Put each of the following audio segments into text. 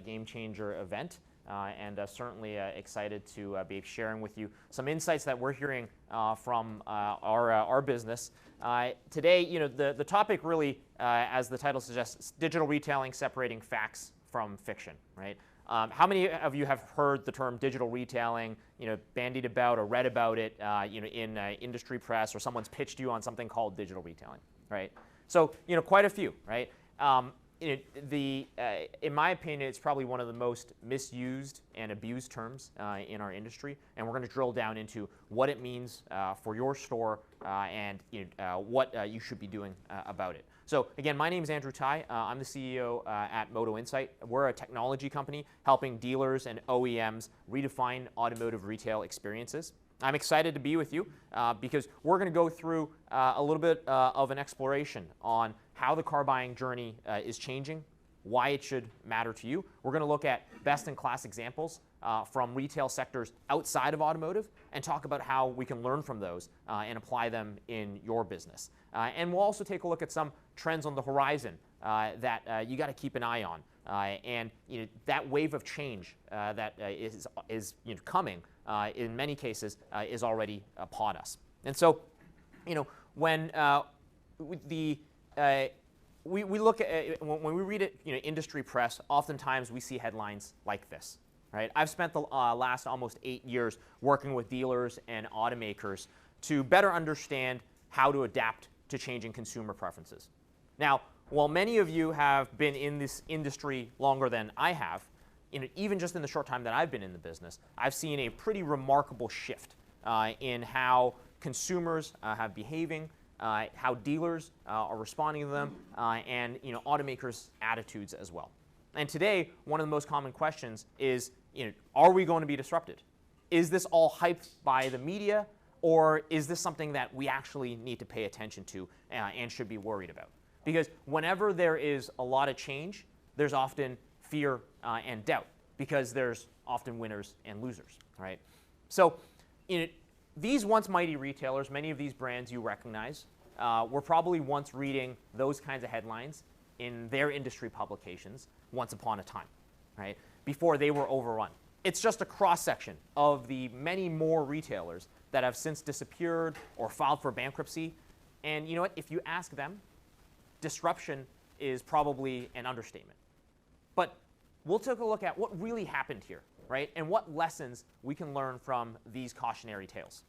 game changer event. And certainly excited to be sharing with you some insights that we're hearing from our business. Today, the topic really, as the title suggests, digital retailing separating facts from fiction, right? How many of you have heard the term digital retailing, bandied about or read about it, in industry press, or someone's pitched you on something called digital retailing, right? So, quite a few, right? In my opinion, it's probably one of the most misused and abused terms in our industry, and we're going to drill down into what it means for your store and what you should be doing about it. So again, my name is Andrew Tai. I'm the CEO at MotoInsight. We're a technology company helping dealers and OEMs redefine automotive retail experiences. I'm excited to be with you because we're going to go through a little bit of an exploration on how the car buying journey is changing, why it should matter to you. We're going to look at best-in-class examples from retail sectors outside of automotive and talk about how we can learn from those and apply them in your business. And we'll also take a look at some trends on the horizon that you got to keep an eye on. And that wave of change that is coming in many cases is already upon us. And so, when we look at when we read it, industry press, oftentimes we see headlines like this, right? I've spent the last almost 8 years working with dealers and automakers to better understand how to adapt to changing consumer preferences. Now, while many of you have been in this industry longer than I have, even just in the short time that I've been in the business, I've seen a pretty remarkable shift in how consumers have behaving, how dealers are responding to them, and automakers' attitudes as well. And today, one of the most common questions is, are we going to be disrupted? Is this all hyped by the media, or is this something that we actually need to pay attention to and should be worried about? Because whenever there is a lot of change, there's often fear and doubt, because there's often winners and losers, right? So these once mighty retailers, many of these brands you recognize, were probably once reading those kinds of headlines in their industry publications once upon a time, right? Before they were overrun. It's just a cross-section of the many more retailers that have since disappeared or filed for bankruptcy. And you know what? If you ask them, disruption is probably an understatement. But we'll take a look at what really happened here, right? And what lessons we can learn from these cautionary tales.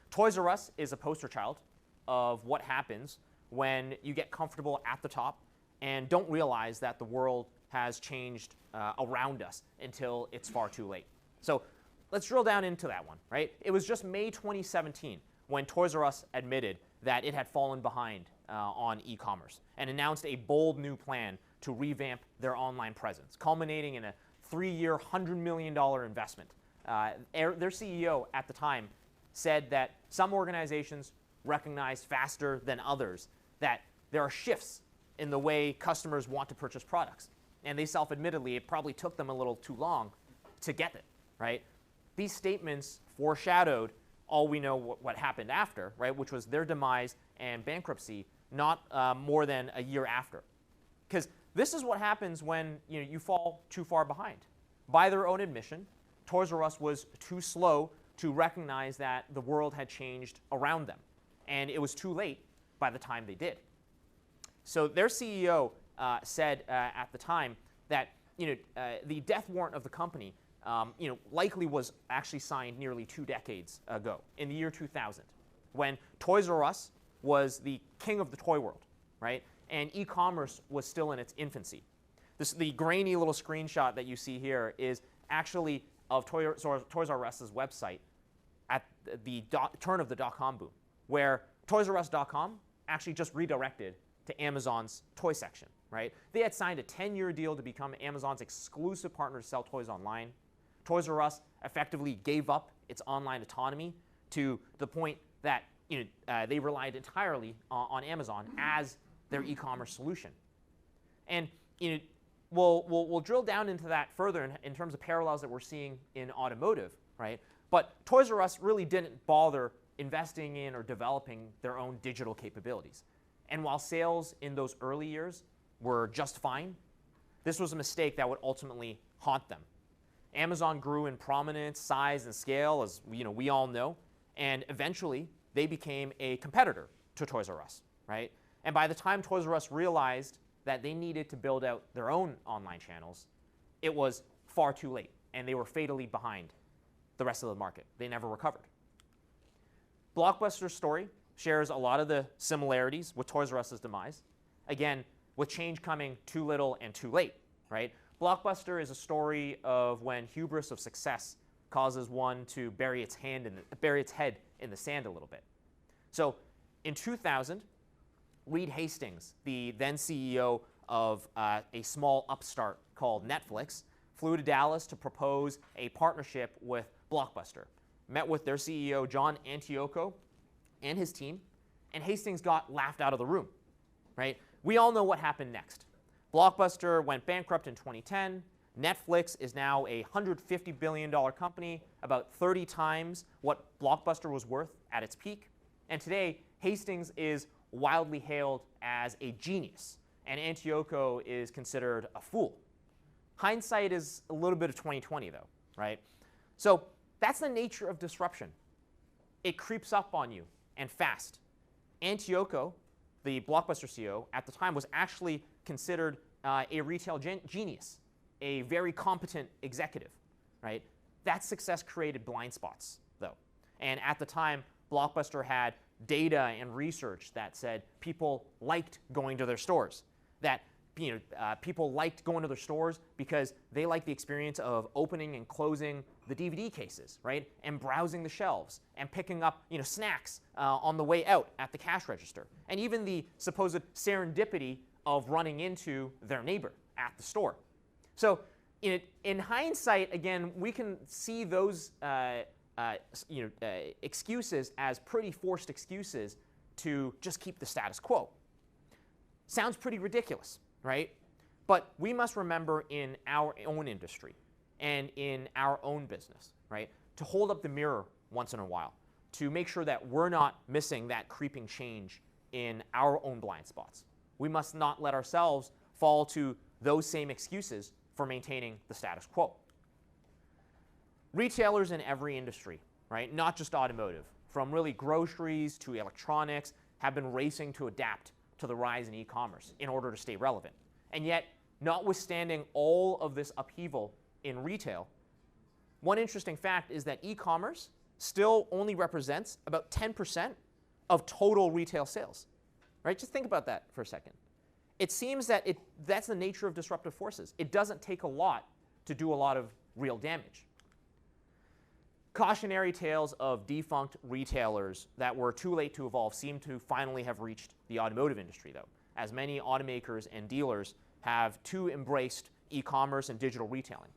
Toys R Us is a poster child of what happens when you get comfortable at the top and don't realize that the world has changed around us until it's far too late. So let's drill down into that one, right? It was just May 2017 when Toys R Us admitted that it had fallen behind on e-commerce and announced a bold new plan to revamp their online presence, culminating in a 3-year, $100 million investment. Their CEO at the time said that some organizations recognize faster than others that there are shifts in the way customers want to purchase products. And they self-admittedly, it probably took them a little too long to get it, right? These statements foreshadowed all we know what happened after, right, which was their demise and bankruptcy not more than a year after. Because this is what happens when you fall too far behind. By their own admission, Toys R Us was too slow to recognize that the world had changed around them. And it was too late by the time they did. So their CEO said at the time that the death warrant of the company likely was actually signed nearly 2 decades ago, in the year 2000, when Toys R Us was the king of the toy world, right? And e-commerce was still in its infancy. The grainy little screenshot that you see here is actually of Toys R Us's website at the turn of the dot-com boom, where ToysRUs.com actually just redirected to Amazon's toy section, right? They had signed a 10-year deal to become Amazon's exclusive partner to sell toys online. Toys R Us effectively gave up its online autonomy to the point that they relied entirely on Amazon as their e-commerce solution. And we'll drill down into that further in terms of parallels that we're seeing in automotive, right? But Toys R Us really didn't bother investing in or developing their own digital capabilities. And while sales in those early years were just fine, this was a mistake that would ultimately haunt them. Amazon grew in prominence, size, and scale, as we all know, and eventually they became a competitor to Toys R Us, right? And by the time Toys R Us realized that they needed to build out their own online channels, it was far too late, and they were fatally behind the rest of the market. They never recovered. Blockbuster's story shares a lot of the similarities with Toys R Us's demise. Again, with change coming too little and too late, right? Blockbuster is a story of when hubris of success causes one to bury its head in the sand a little bit. So in 2000, Reed Hastings, the then CEO of a small upstart called Netflix, flew to Dallas to propose a partnership with Blockbuster. Met with their CEO, John Antioco, and his team, and Hastings got laughed out of the room, right? We all know what happened next. Blockbuster went bankrupt in 2010. Netflix is now a $150 billion company, about 30 times what Blockbuster was worth at its peak. And today, Hastings is wildly hailed as a genius, and Antioco is considered a fool. Hindsight is a little bit of 2020, though, right? So that's the nature of disruption. It creeps up on you, and fast. Antioco, the Blockbuster CEO, at the time was actually considered a retail genius, a very competent executive, right? That success created blind spots, though. And at the time, Blockbuster had data and research that said people liked going to their stores, that people liked going to their stores because they liked the experience of opening and closing the DVD cases, right, and browsing the shelves and picking up snacks on the way out at the cash register, and even the supposed serendipity of running into their neighbor at the store. So in hindsight, again, we can see those excuses as pretty forced excuses to just keep the status quo. Sounds pretty ridiculous, right? But we must remember in our own industry and in our own business, right, to hold up the mirror once in a while, to make sure that we're not missing that creeping change in our own blind spots. We must not let ourselves fall to those same excuses for maintaining the status quo. Retailers in every industry, right, not just automotive, from really groceries to electronics, have been racing to adapt to the rise in e-commerce in order to stay relevant. And yet, notwithstanding all of this upheaval in retail, one interesting fact is that e-commerce still only represents about 10% of total retail sales, right? Just think about that for a second. It seems that that's the nature of disruptive forces. It doesn't take a lot to do a lot of real damage. Cautionary tales of defunct retailers that were too late to evolve seem to finally have reached the automotive industry, though, as many automakers and dealers have too embraced e-commerce and digital retailing.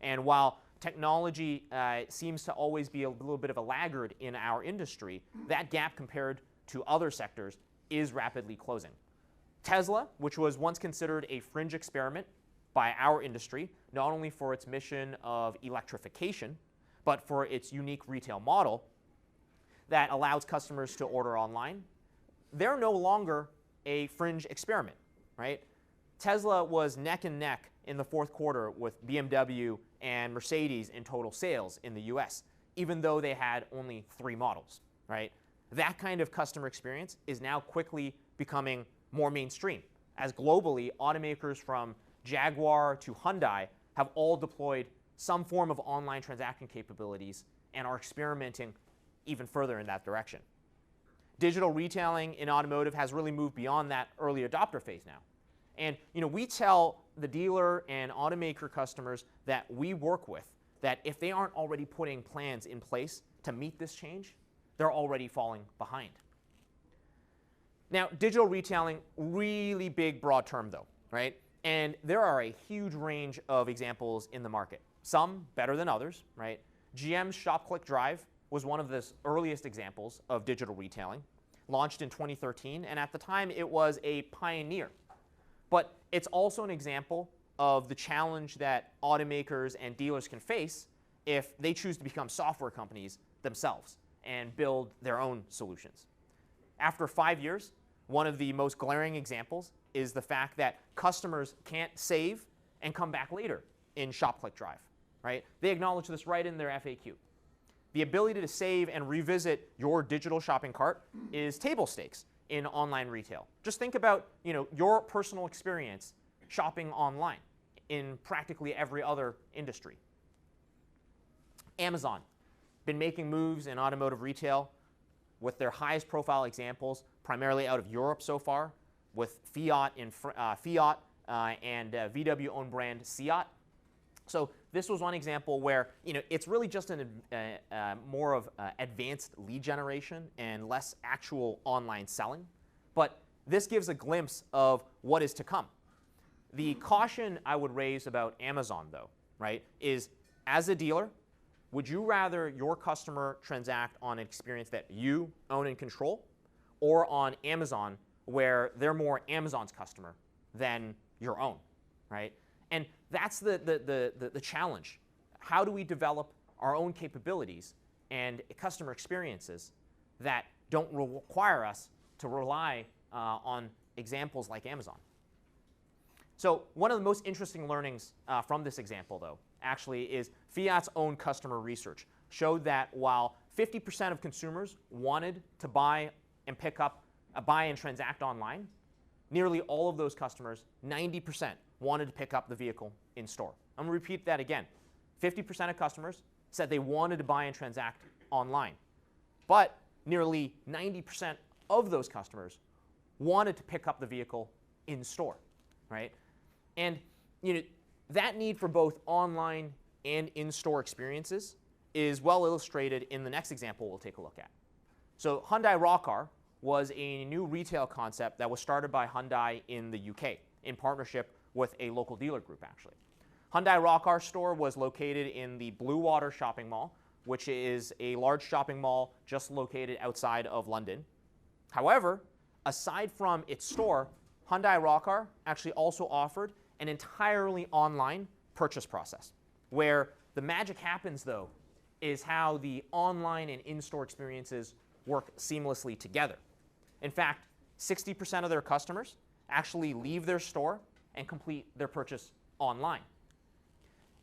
And while technology seems to always be a little bit of a laggard in our industry, that gap compared to other sectors is rapidly closing. Tesla, which was once considered a fringe experiment by our industry, not only for its mission of electrification, but for its unique retail model that allows customers to order online, they're no longer a fringe experiment, right? Tesla was neck and neck in the fourth quarter with BMW and Mercedes in total sales in the US, even though they had only 3 models, right? That kind of customer experience is now quickly becoming more mainstream, as globally, automakers from Jaguar to Hyundai have all deployed some form of online transaction capabilities and are experimenting even further in that direction. Digital retailing in automotive has really moved beyond that early adopter phase now. And we tell the dealer and automaker customers that we work with that if they aren't already putting plans in place to meet this change, they're already falling behind. Now, digital retailing, really big, broad term though, right? And there are a huge range of examples in the market. Some better than others, right? GM's Shop Click Drive was one of the earliest examples of digital retailing, launched in 2013, and at the time it was a pioneer. But it's also an example of the challenge that automakers and dealers can face if they choose to become software companies themselves and build their own solutions. After 5 years, one of the most glaring examples is the fact that customers can't save and come back later in Shop Click Drive, right? They acknowledge this right in their FAQ. The ability to save and revisit your digital shopping cart is table stakes in online retail. Just think about, your personal experience shopping online in practically every other industry. Amazon, been making moves in automotive retail with their highest profile examples, primarily out of Europe so far, with Fiat and VW-owned brand Seat. So this was one example where it's really just more of advanced lead generation and less actual online selling. But this gives a glimpse of what is to come. The caution I would raise about Amazon, though, right, is as a dealer, would you rather your customer transact on an experience that you own and control, or on Amazon where they're more Amazon's customer than your own, right? And that's the challenge. How do we develop our own capabilities and customer experiences that don't require us to rely on examples like Amazon? So one of the most interesting learnings from this example, though, actually is Fiat's own customer research showed that while 50% of consumers wanted to buy and transact online, nearly all of those customers, 90%, wanted to pick up the vehicle in store. I'm going to repeat that again. 50% of customers said they wanted to buy and transact online, but nearly 90% of those customers wanted to pick up the vehicle in store, right? And that need for both online and in-store experiences is well illustrated in the next example we'll take a look at. So Hyundai Rockar was a new retail concept that was started by Hyundai in the UK in partnership with a local dealer group, actually. Hyundai Rockar store was located in the Blue Water shopping mall, which is a large shopping mall just located outside of London. However, aside from its store, Hyundai Rockar actually also offered an entirely online purchase process, where the magic happens, though, is how the online and in-store experiences work seamlessly together. In fact, 60% of their customers actually leave their store and complete their purchase online.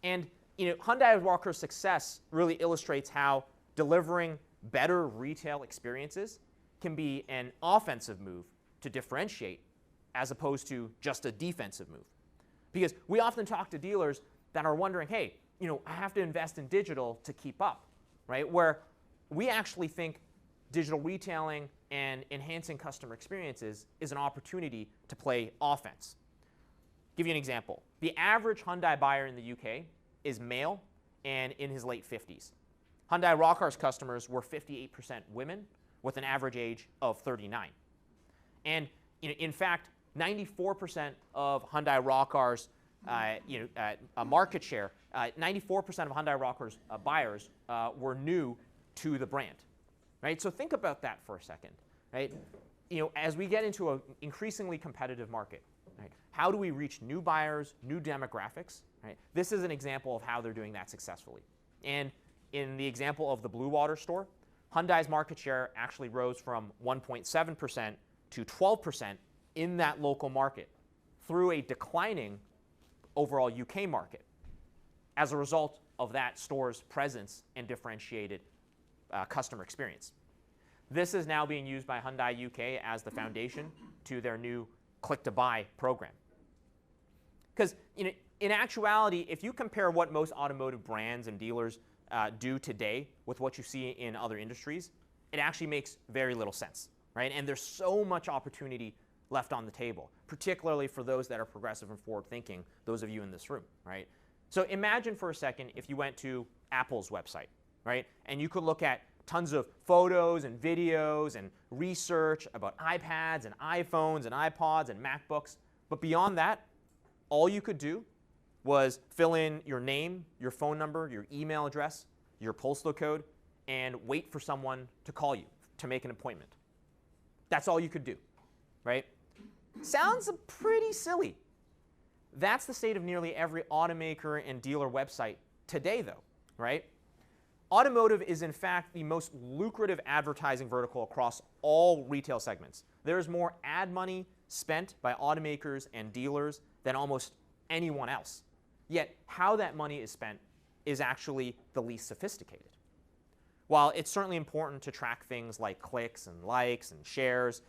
And Hyundai Rockar's success really illustrates how delivering better retail experiences can be an offensive move to differentiate as opposed to just a defensive move. Because we often talk to dealers that are wondering, hey, I have to invest in digital to keep up, right? Where we actually think digital retailing and enhancing customer experiences is an opportunity to play offense. Give you an example. The average Hyundai buyer in the UK is male and in his late 50s. Hyundai Rockar's customers were 58% women with an average age of 39. And in fact, 94% of Hyundai Rockar's market share, 94% of Hyundai Rockar's buyers were new to the brand, right? So think about that for a second, right? As we get into an increasingly competitive market, right, how do we reach new buyers, new demographics, right? This is an example of how they're doing that successfully. And in the example of the Blue Water store, Hyundai's market share actually rose from 1.7% to 12% in that local market through a declining overall UK market as a result of that store's presence and differentiated customer experience. This is now being used by Hyundai UK as the foundation to their new click-to-buy program. Because in actuality, if you compare what most automotive brands and dealers do today with what you see in other industries, it actually makes very little sense, right? And there's so much opportunity left on the table, particularly for those that are progressive and forward-thinking, those of you in this room, right? So imagine for a second if you went to Apple's website, right? And you could look at tons of photos and videos and research about iPads and iPhones and iPods and MacBooks. But beyond that, all you could do was fill in your name, your phone number, your email address, your postal code, and wait for someone to call you to make an appointment. That's all you could do, right? Sounds pretty silly. That's the state of nearly every automaker and dealer website today, though, right? Automotive is, in fact, the most lucrative advertising vertical across all retail segments. There is more ad money spent by automakers and dealers than almost anyone else, Yet how that money is spent is actually the least sophisticated. While it's certainly important to track things like clicks and likes and shares,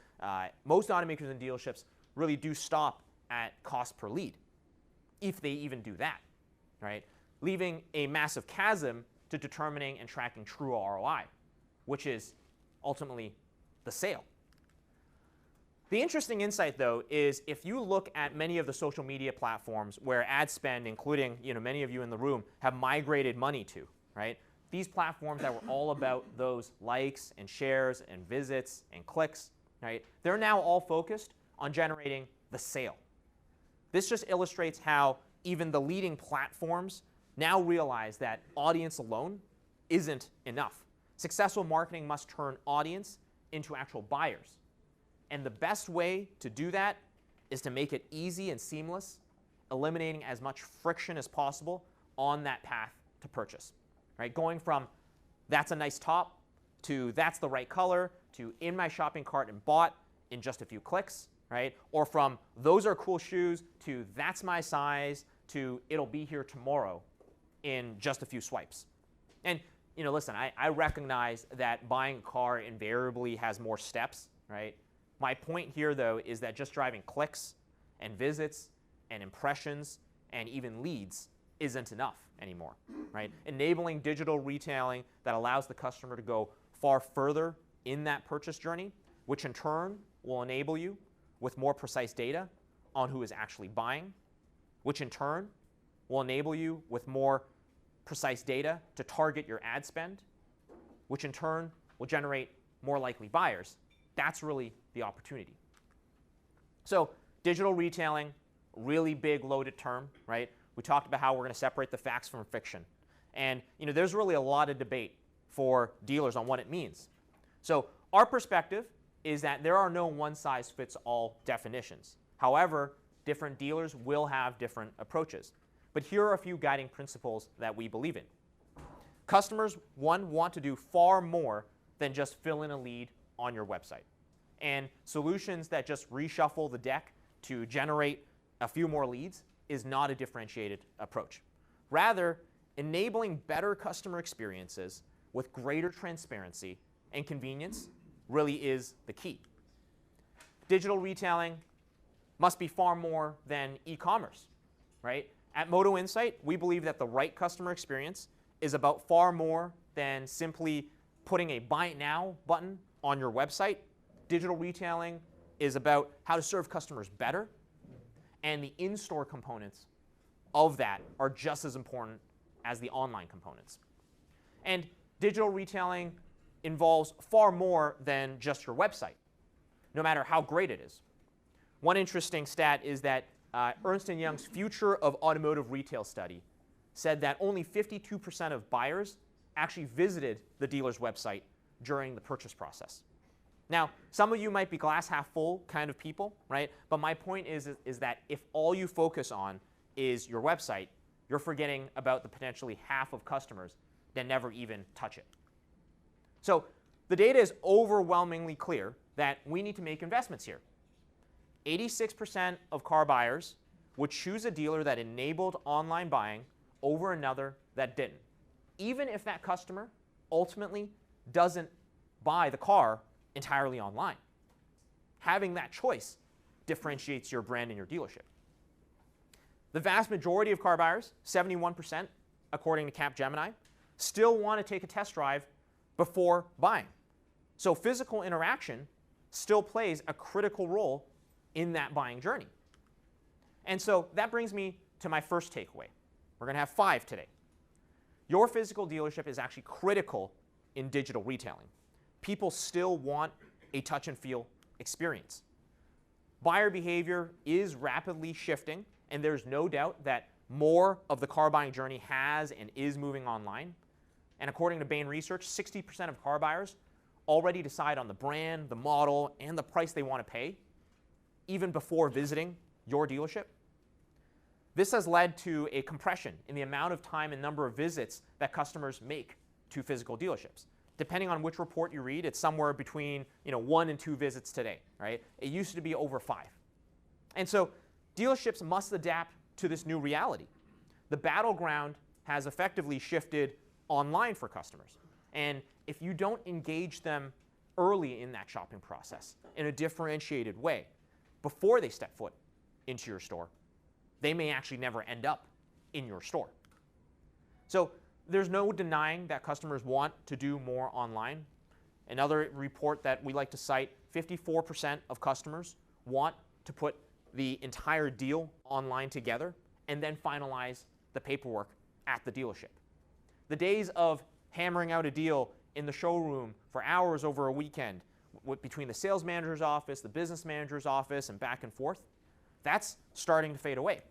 most automakers and dealerships really do stop at cost per lead, if they even do that, right? Leaving a massive chasm to determining and tracking true ROI, which is ultimately the sale. The interesting insight, though, is if you look at many of the social media platforms where ad spend, including many of you in the room, have migrated money to, right? These platforms that were all about those likes and shares and visits and clicks, right? They're now all focused on generating the sale. This just illustrates how even the leading platforms now realize that audience alone isn't enough. Successful marketing must turn audience into actual buyers. And the best way to do that is to make it easy and seamless, eliminating as much friction as possible on that path to purchase. Right? Going from that's a nice top to that's the right color to in my shopping cart and bought in just a few clicks, right? Or from those are cool shoes to that's my size to it'll be here tomorrow in just a few swipes. And listen, I recognize that buying a car invariably has more steps, right? My point here, though, is that just driving clicks and visits and impressions and even leads isn't enough anymore, right? Enabling digital retailing that allows the customer to go far further in that purchase journey, which in turn will enable you with more precise data on who is actually buying, which in turn will enable you with more precise data to target your ad spend, which in turn will generate more likely buyers. That's really the opportunity. So digital retailing, really big loaded term, right? We talked about how we're going to separate the facts from fiction. And there's really a lot of debate for dealers on what it means. So our perspective is that there are no one-size-fits-all definitions. However, different dealers will have different approaches. But here are a few guiding principles that we believe in. Customers, one, want to do far more than just fill in a lead on your website. And solutions that just reshuffle the deck to generate a few more leads is not a differentiated approach. Rather, enabling better customer experiences with greater transparency and convenience really is the key. Digital retailing must be far more than e-commerce, right? At MotoInsight, we believe that the right customer experience is about far more than simply putting a buy it now button on your website. Digital retailing is about how to serve customers better, and the in-store components of that are just as important as the online components. And digital retailing involves far more than just your website, no matter how great it is. One interesting stat is that Ernst & Young's Future of Automotive Retail study said that only 52% of buyers actually visited the dealer's website during the purchase process. Now, some of you might be glass half full kind of people, right? But my point is that if all you focus on is your website, you're forgetting about the potentially half of customers that never even touch it. So the data is overwhelmingly clear that we need to make investments here. 86% of car buyers would choose a dealer that enabled online buying over another that didn't, even if that customer ultimately doesn't buy the car entirely online. Having that choice differentiates your brand and your dealership. The vast majority of car buyers, 71%, according to Capgemini, still want to take a test drive before buying. So physical interaction still plays a critical role in that buying journey. And so that brings me to my first takeaway. We're going to have 5 today. Your physical dealership is actually critical in digital retailing. People still want a touch and feel experience. Buyer behavior is rapidly shifting, and there's no doubt that more of the car buying journey has and is moving online. And according to Bain Research, 60% of car buyers already decide on the brand, the model, and the price they want to pay, even before visiting your dealership. This has led to a compression in the amount of time and number of visits that customers make to physical dealerships. Depending on which report you read, it's somewhere between 1 and 2 visits today, right? It used to be over 5. And so dealerships must adapt to this new reality. the battleground has effectively shifted online for customers. And if you don't engage them early in that shopping process in a differentiated way before they step foot into your store, they may actually never end up in your store. So there's no denying that customers want to do more online. Another report that we like to cite, 54% of customers want to put the entire deal online together and then finalize the paperwork at the dealership. The days of hammering out a deal in the showroom for hours over a weekend between the sales manager's office, the business manager's office, and back and forth, that's starting to fade away.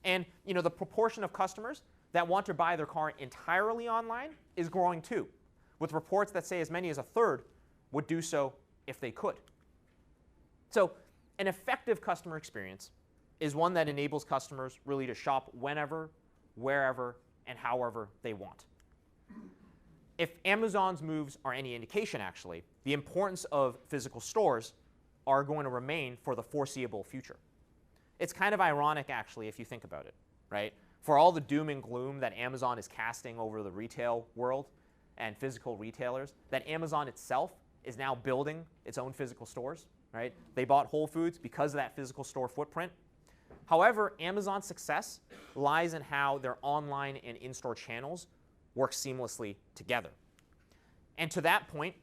And the proportion of customers that want to buy their car entirely online is growing too, with reports that say as many as a third would do so if they could. So an effective customer experience is one that enables customers really to shop whenever, wherever, and however they want. If Amazon's moves are any indication, actually, the importance of physical stores are going to remain for the foreseeable future. It's kind of ironic, actually, if you think about it, right? For all the doom and gloom that Amazon is casting over the retail world and physical retailers, that Amazon itself is now building its own physical stores, right? They bought Whole Foods because of that physical store footprint. However, Amazon's success lies in how their online and in-store channels work seamlessly together. And to that point,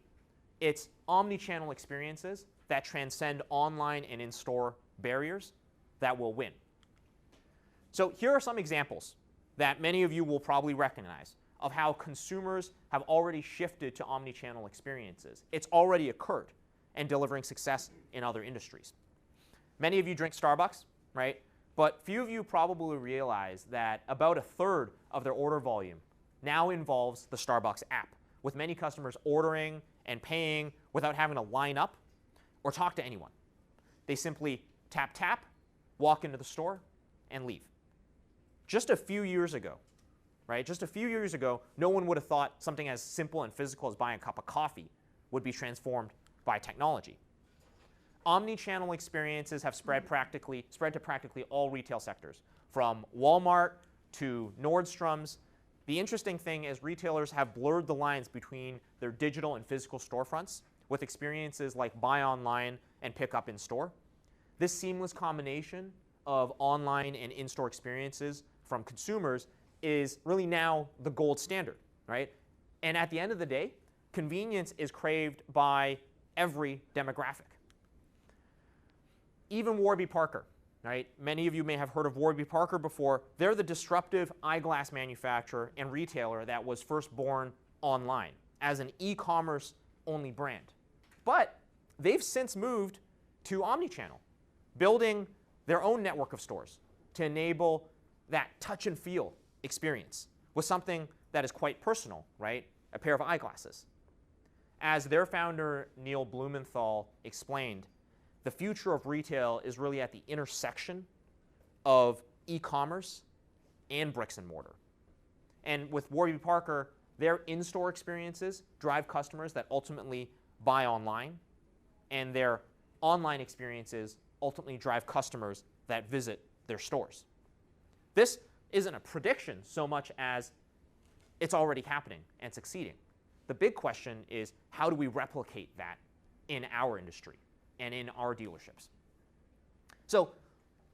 it's omni-channel experiences that transcend online and in-store barriers that will win. So here are some examples that many of you will probably recognize of how consumers have already shifted to omni-channel experiences. It's already occurred and delivering success in other industries. Many of you drink Starbucks, right? But few of you probably realize that about a third of their order volume now involves the Starbucks app, with many customers ordering and paying without having to line up or talk to anyone. They simply tap, tap, walk into the store, and leave. Just a few years ago, right? Just a few years ago, no one would have thought something as simple and physical as buying a cup of coffee would be transformed by technology. Omni-channel experiences have spread to practically all retail sectors, from Walmart to Nordstrom's. The interesting thing is retailers have blurred the lines between their digital and physical storefronts with experiences like buy online and pick up in store. This seamless combination of online and in-store experiences from consumers is really now the gold standard, right? And at the end of the day, convenience is craved by every demographic. Even Warby Parker, right? Many of you may have heard of Warby Parker before. They're the disruptive eyeglass manufacturer and retailer that was first born online as an e-commerce only brand. But they've since moved to omnichannel, building their own network of stores to enable that touch and feel experience with something that is quite personal, right? A pair of eyeglasses. As their founder, Neil Blumenthal, explained, the future of retail is really at the intersection of e-commerce and bricks and mortar. And with Warby Parker, their in-store experiences drive customers that ultimately buy online, and their online experiences ultimately drive customers that visit their stores. This isn't a prediction so much as it's already happening and succeeding. The big question is, how do we replicate that in our industry and in our dealerships? So,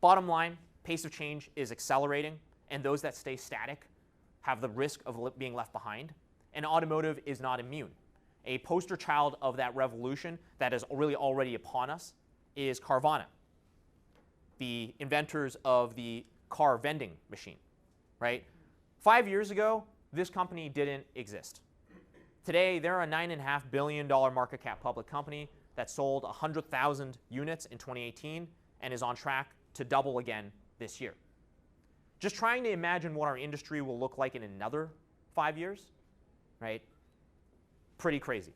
bottom line, pace of change is accelerating, and those that stay static have the risk of being left behind. And automotive is not immune. A poster child of that revolution that is really already upon us is Carvana, the inventors of the car vending machine, right? 5 years ago, this company didn't exist. Today, they're a $9.5 billion market cap public company that sold 100,000 units in 2018 and is on track to double again this year. Just trying to imagine what our industry will look like in another 5 years, right? Pretty crazy.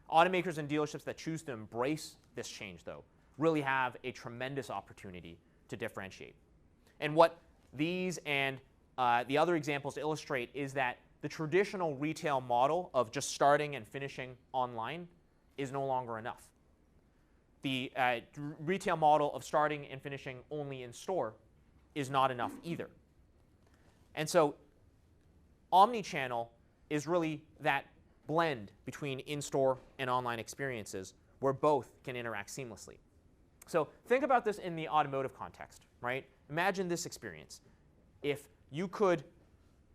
Automakers and dealerships that choose to embrace this change, though, really have a tremendous opportunity to differentiate. And what these and the other examples illustrate is that the traditional retail model of just starting and finishing online is no longer enough. The retail model of starting and finishing only in store is not enough either. And so omni-channel is really that blend between in-store and online experiences where both can interact seamlessly. So think about this in the automotive context, right? Imagine this experience. If you could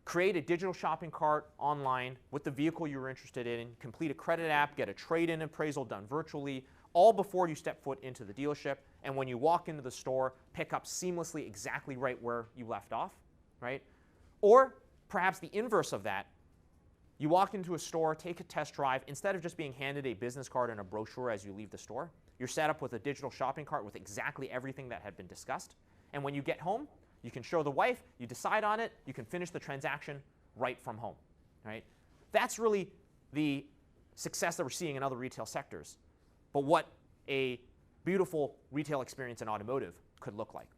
create a digital shopping cart online with the vehicle you were interested in, complete a credit app, get a trade-in appraisal done virtually, all before you step foot into the dealership, and when you walk into the store, pick up seamlessly exactly right where you left off, right? Or perhaps the inverse of that. You walk into a store, take a test drive, instead of just being handed a business card and a brochure as you leave the store, you're set up with a digital shopping cart with exactly everything that had been discussed. And when you get home, you can show the wife, you decide on it, you can finish the transaction right from home, right? That's really the success that we're seeing in other retail sectors. But what a beautiful retail experience in automotive could look like.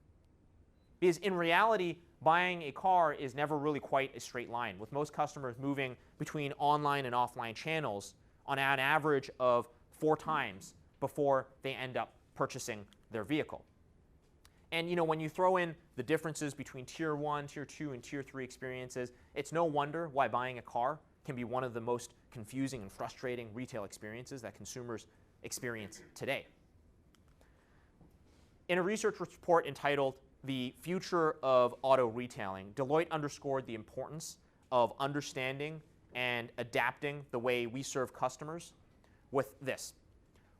Because in reality, buying a car is never really quite a straight line, with most customers moving between online and offline channels on an average of 4 times before they end up purchasing their vehicle. And when you throw in the differences between Tier 1, Tier 2, and Tier 3 experiences, it's no wonder why buying a car can be one of the most confusing and frustrating retail experiences that consumers experience today. In a research report entitled The Future of Auto Retailing, Deloitte underscored the importance of understanding and adapting the way we serve customers with this.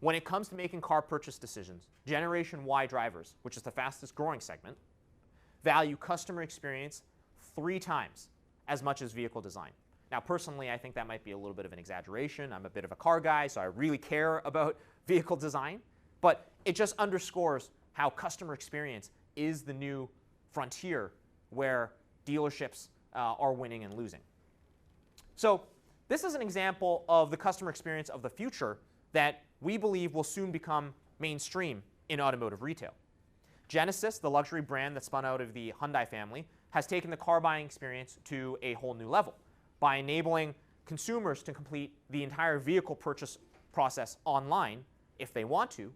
When it comes to making car purchase decisions, Generation Y drivers, which is the fastest growing segment, value customer experience 3 times as much as vehicle design. Now, personally, I think that might be a little bit of an exaggeration. I'm a bit of a car guy, so I really care about vehicle design. But it just underscores how customer experience is the new frontier where dealerships are winning and losing. So this is an example of the customer experience of the future that we believe will soon become mainstream in automotive retail. Genesis, the luxury brand that spun out of the Hyundai family, has taken the car buying experience to a whole new level by enabling consumers to complete the entire vehicle purchase process online if they want to,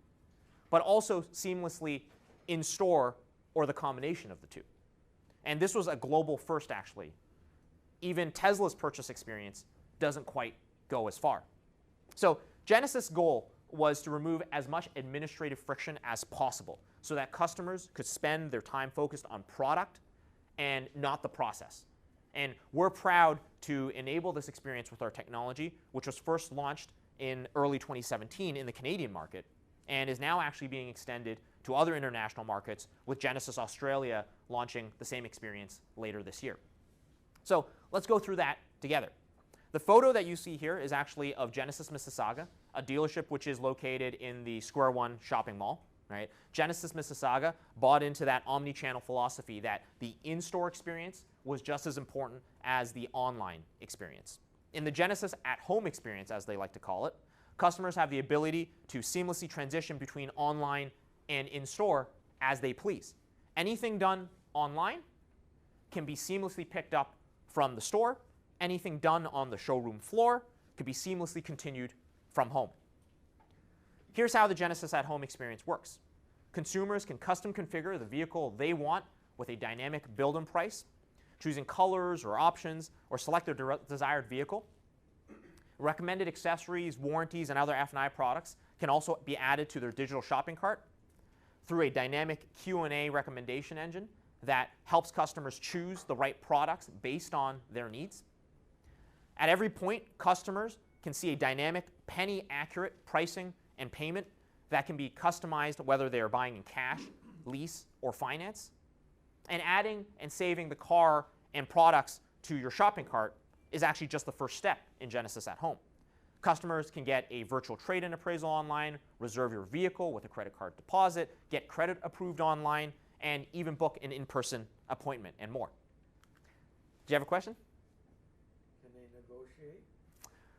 but also seamlessly in store or the combination of the two. And this was a global first, actually. Even Tesla's purchase experience doesn't quite go as far. So Genesis' goal was to remove as much administrative friction as possible so that customers could spend their time focused on product and not the process. And we're proud to enable this experience with our technology, which was first launched in early 2017 in the Canadian market and is now actually being extended to other international markets, with Genesis Australia launching the same experience later this year. So let's go through that together. The photo that you see here is actually of Genesis Mississauga, a dealership which is located in the Square One shopping mall. Right? This Mississauga bought into that omni-channel philosophy that the in-store experience was just as important as the online experience. In the Genesis at-home experience, as they like to call it, customers have the ability to seamlessly transition between online and in-store as they please. Anything done online can be seamlessly picked up from the store. Anything done on the showroom floor could be seamlessly continued from home. Here's how the Genesis at-home experience works. Consumers can custom configure the vehicle they want with a dynamic build and price, choosing colors or options, or select their desired vehicle. Recommended accessories, warranties, and other F&I products can also be added to their digital shopping cart through a dynamic Q&A recommendation engine that helps customers choose the right products based on their needs. At every point, customers can see a dynamic, penny-accurate pricing and payment that can be customized whether they are buying in cash, lease, or finance. And adding and saving the car and products to your shopping cart is actually just the first step in Genesis at Home. Customers can get a virtual trade-in appraisal online, reserve your vehicle with a credit card deposit, get credit approved online, and even book an in-person appointment and more. Do you have a question? Can they negotiate?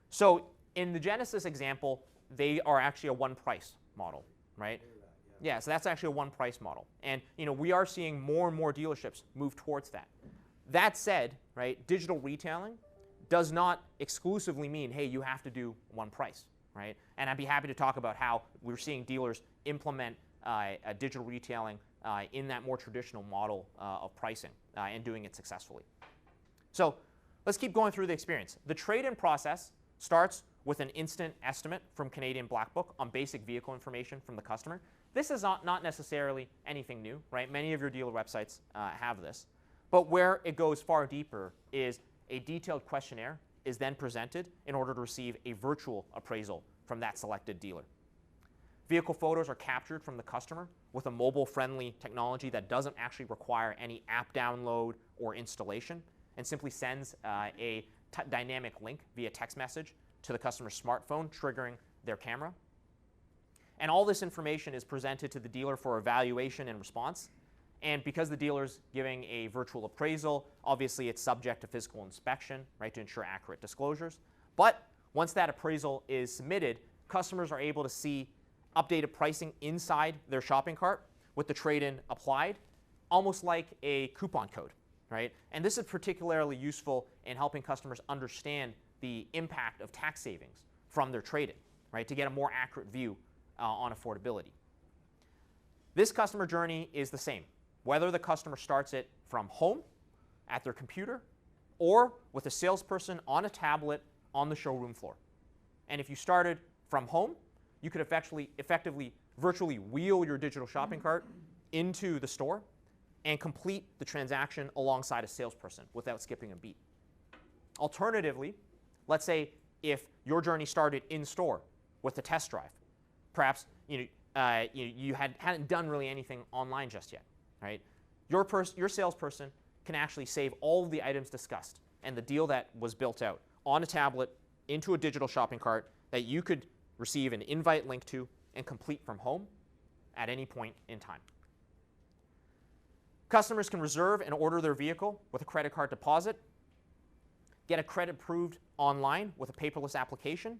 So in the Genesis example, they are actually a one-price model, right? Yeah, so that's actually a one-price model. And we are seeing more and more dealerships move towards that. That said, right, digital retailing does not exclusively mean, hey, you have to do one price, right? And I'd be happy to talk about how we're seeing dealers implement a digital retailing in that more traditional model of pricing and doing it successfully. So let's keep going through the experience. The trade-in process starts with an instant estimate from Canadian Black Book on basic vehicle information from the customer. This is not necessarily anything new, right? Many of your dealer websites have this. But where it goes far deeper is a detailed questionnaire is then presented in order to receive a virtual appraisal from that selected dealer. Vehicle photos are captured from the customer with a mobile-friendly technology that doesn't actually require any app download or installation and simply sends a dynamic link via text message to the customer's smartphone, triggering their camera. And all this information is presented to the dealer for evaluation and response. And because the dealer's giving a virtual appraisal, obviously it's subject to physical inspection, right, to ensure accurate disclosures. But once that appraisal is submitted, customers are able to see updated pricing inside their shopping cart with the trade-in applied, almost like a coupon code, right? And this is particularly useful in helping customers understand the impact of tax savings from their trade-in, right, to get a more accurate view on affordability. This customer journey is the same, whether the customer starts it from home, at their computer, or with a salesperson on a tablet on the showroom floor. And if you started from home, you could effectively virtually wheel your digital shopping cart into the store and complete the transaction alongside a salesperson without skipping a beat. Alternatively, let's say if your journey started in store with a test drive, perhaps you hadn't done really anything online just yet, right? Your salesperson can actually save all of the items discussed and the deal that was built out on a tablet into a digital shopping cart that you could receive an invite link to and complete from home at any point in time. Customers can reserve and order their vehicle with a credit card deposit, get a credit approved online with a paperless application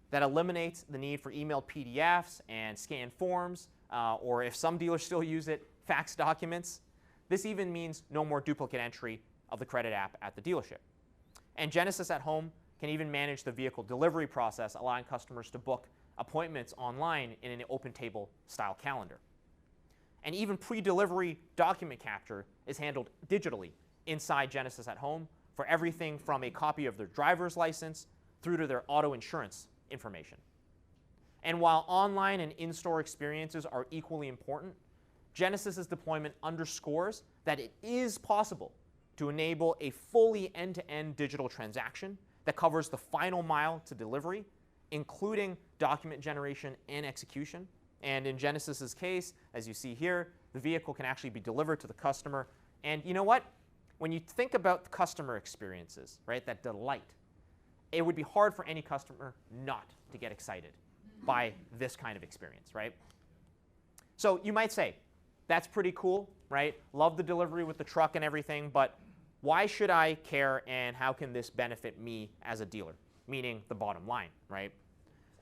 that eliminates the need for emailed PDFs and scanned forms, or if some dealers still use it, fax documents. This even means no more duplicate entry of the credit app at the dealership. And Genesis at Home can even manage the vehicle delivery process, allowing customers to book appointments online in an open table style calendar. And even pre-delivery document capture is handled digitally inside Genesis at Home for everything from a copy of their driver's license through to their auto insurance information. And while online and in-store experiences are equally important, Genesis's deployment underscores that it is possible to enable a fully end-to-end digital transaction that covers the final mile to delivery, including document generation and execution. And in Genesis's case, as you see here, the vehicle can actually be delivered to the customer. And you know what? When you think about the customer experiences, right, that delight, it would be hard for any customer not to get excited by this kind of experience, right? So you might say, that's pretty cool, right? Love the delivery with the truck and everything, but why should I care and how can this benefit me as a dealer? Meaning the bottom line, right?